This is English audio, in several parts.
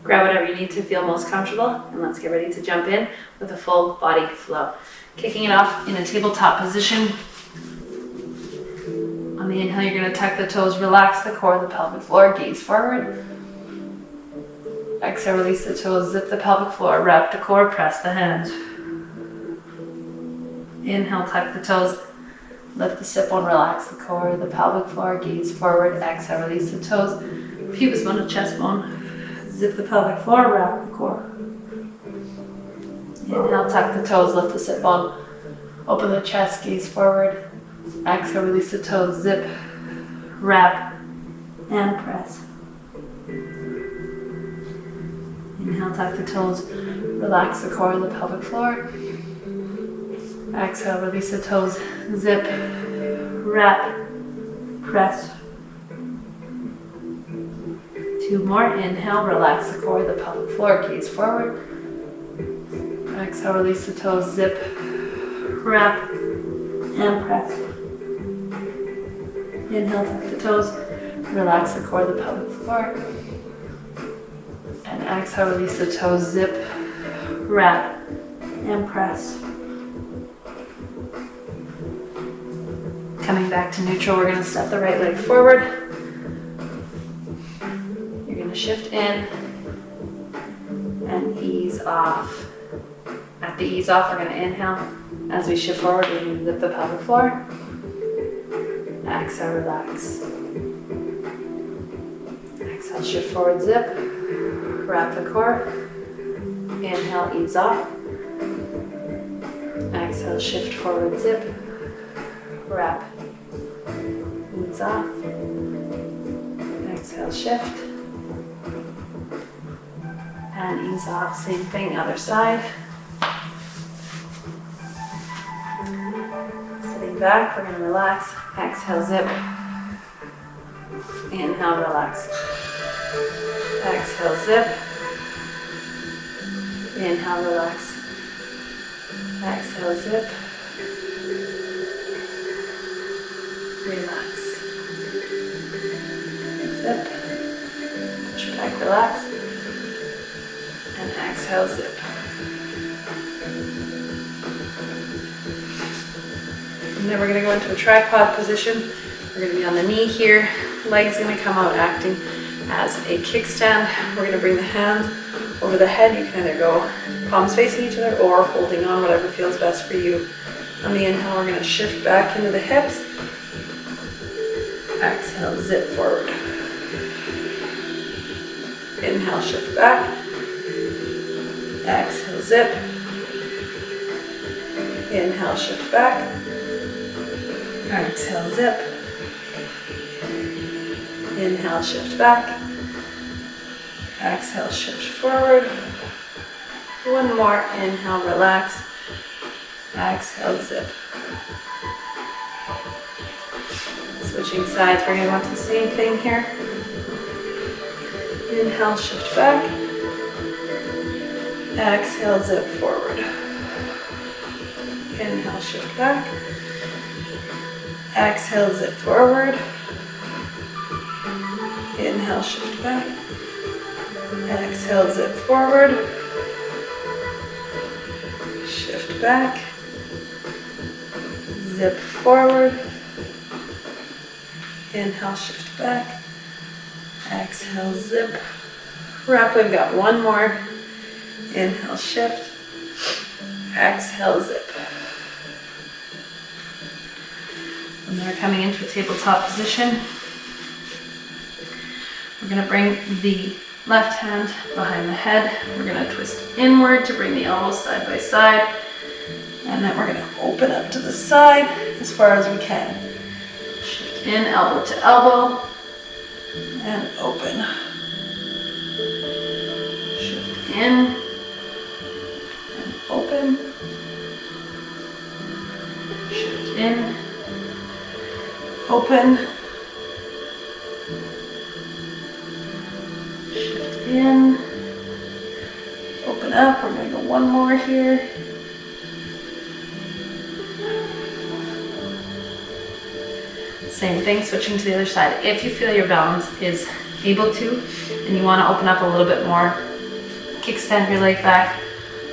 Grab whatever you need to feel most comfortable, and let's get ready to jump in with a full body flow. Kicking it off in a tabletop position. On the inhale, you're going to tuck the toes, relax the core of the pelvic floor, gaze forward. Exhale, release the toes, zip the pelvic floor, wrap the core, press the hands. Inhale, tuck the toes, lift the sit bone, relax the core of the pelvic floor, gaze forward. Exhale, release the toes, pubis bone to chest bone, zip the pelvic floor, wrap the core. Inhale, tuck the toes, lift the sit bone, open the chest, gaze forward. Exhale, release the toes, zip, wrap, and press. Inhale, tuck the toes, relax the core of the pelvic floor. Exhale, release the toes, zip, wrap, press. 2 more. Inhale, relax the core of the pelvic floor, gaze forward. Exhale, release the toes, zip, wrap, and press. Inhale, tuck the toes, relax the core of the pelvic floor. And exhale, release the toes, zip, wrap, and press. Coming back to neutral, we're going to step the right leg forward. You're going to shift in and ease off. At the ease off, we're going to inhale. As we shift forward, we're going to zip the pelvic floor. Exhale, relax. Exhale, shift forward, zip. Wrap the core. Inhale, ease off. Exhale, shift forward, zip. Wrap. Ease off. Exhale, shift. And ease off. Same thing, other side. Sitting back, we're going to relax. Exhale, zip. Inhale, relax. Exhale, zip. Inhale, relax. Exhale, zip. Relax. Zip. Push back, relax. And exhale, zip. And then we're going to go into a tripod position. We're going to be on the knee here. Legs going to come out acting as a kickstand. We're going to bring the hands over the head. You can either go palms facing each other or holding on, whatever feels best for you. On the inhale, we're going to shift back into the hips. Exhale, zip forward. Inhale, shift back. Exhale, zip. Inhale, shift back. Exhale, zip. Inhale, shift back. Exhale, shift forward. 1 more. Inhale, relax. Exhale, zip. Switching sides, we're going to want the same thing here. Inhale, shift back. Exhale, zip forward. Inhale, shift back. Exhale, zip forward. Inhale, shift back. Exhale, zip forward. Shift back. Zip forward. Inhale, shift back. Exhale, zip. Wrap, we've got 1 more. Inhale, shift. Exhale, zip. And then we're coming into a tabletop position. We're going to bring the left hand behind the head. We're going to twist inward to bring the elbows side by side. And then we're going to open up to the side as far as we can. Shift in, elbow to elbow. And open. Shift in. And open. Shift in. Open. Shift in. Open up. We're going to go 1 more here. Same thing, switching to the other side. If you feel your balance is able to, and you want to open up a little bit more, Kickstand your leg back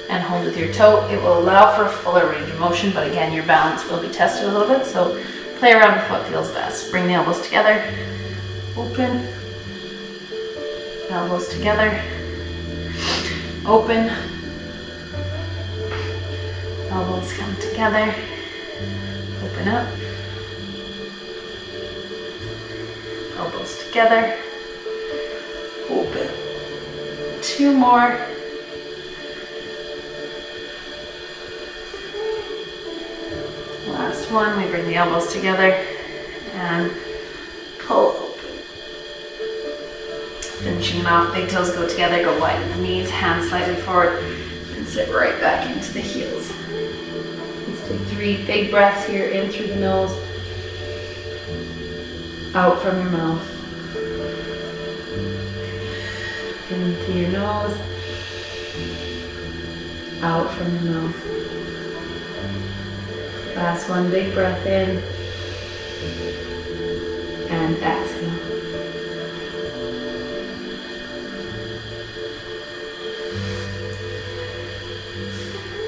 and hold with your toe. It will allow for a fuller range of motion, but again, your balance will be tested a little bit, so play around with what feels best. Bring the elbows together, open, elbows together, open, elbows come together, open up, elbows together, open. 2 more. Last one, we bring the elbows together and pull open. Finishing off, big toes go together, go wide in the knees, hands slightly forward, and sit right back into the heels. Let's take 3 big breaths here, in through the nose, out from your mouth. In through your nose, out from your mouth. Last one, big breath in, and exhale.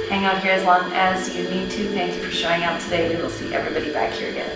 Hang out here as long as you need to. Thank you for showing up today. We will see everybody back here again.